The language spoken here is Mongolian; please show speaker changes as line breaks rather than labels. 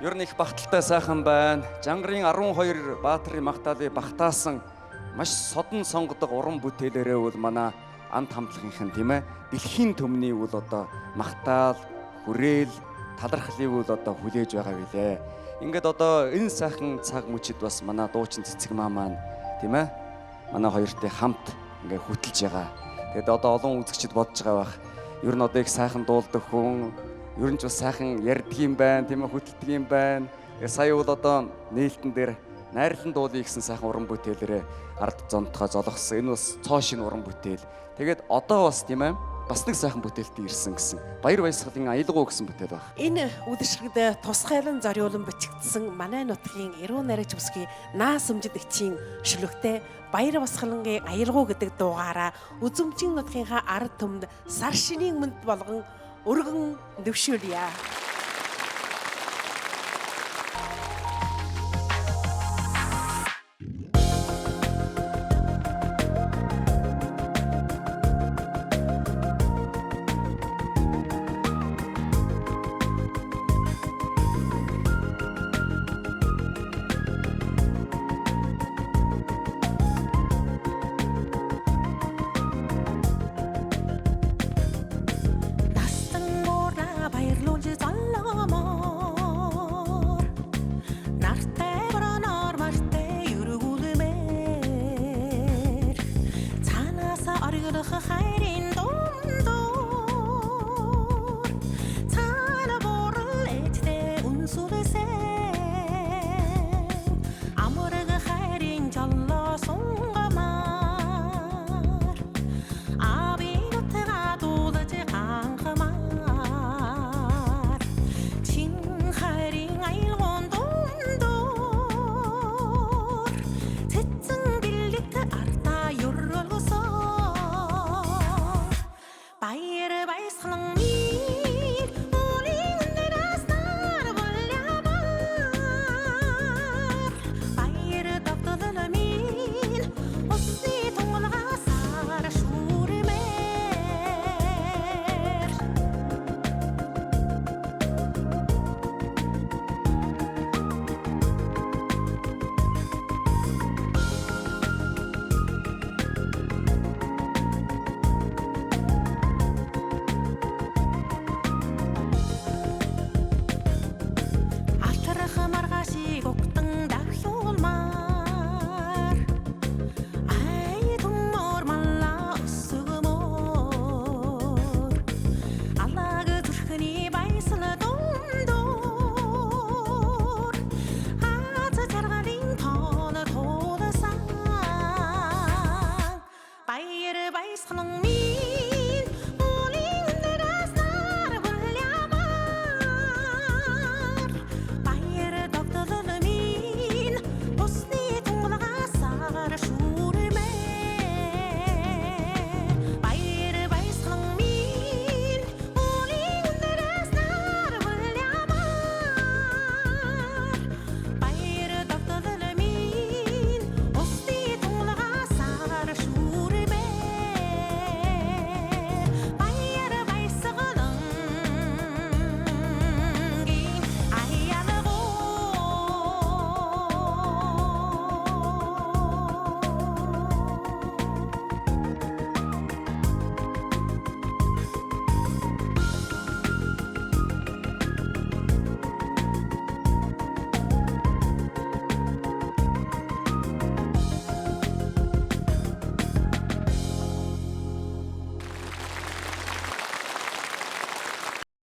Ер нь их багталтай сайхан байна. Жангарын 12 баатрын магтаалыг багтаасан маш содон сонгодог уран бүтээлээрээ бол манай амт хамтлагийнхэн тийм ээ дэлхийн төмний бол одоо магтаал, хүрээл, талархлыг бол одоо хүлээж байгаа билээ. Ингээд одоо энэ сайхан цаг мөчид бас манай дуучин цэцэг маа маань тийм ээ манай хоёртой хамт ингээд хөтлж байгаа. Тэгээд одоо олон үзэгчид бодож байгаа бах. Ер нь одоо их сайхан дуулдаг хүн, ер нь ч бас сайхан ярьдаг юм байна, тийм ээ хөтэлдэг юм байна. Сая бол одоо нээлтэн дээр найрлан дуулъя гэсэн сайхан уран бүтээлээрээ ард зонтгоо золгосон. Энэ бас цоо шин уран бүтээл. Тэгээд одоо бас тийм ээ бас нэг сайхан бүтээлтэй ирсэн гэсэн. Баяр баясгалын аялгау гэсэн бүтээл баг.
Энэ үдэшгд тусгайлан зориулан бичигдсэн манай нутгийн эрүү нарийнч бүсгийн наас өмжидэгчийн шүлэгтэй Баяр баясгалангийн аялгау гэдэг дуугаараа үзэмжин нутгийнхаа ард түмэнд сар шинийн мэнд болгон өргөн дэвшүүлье.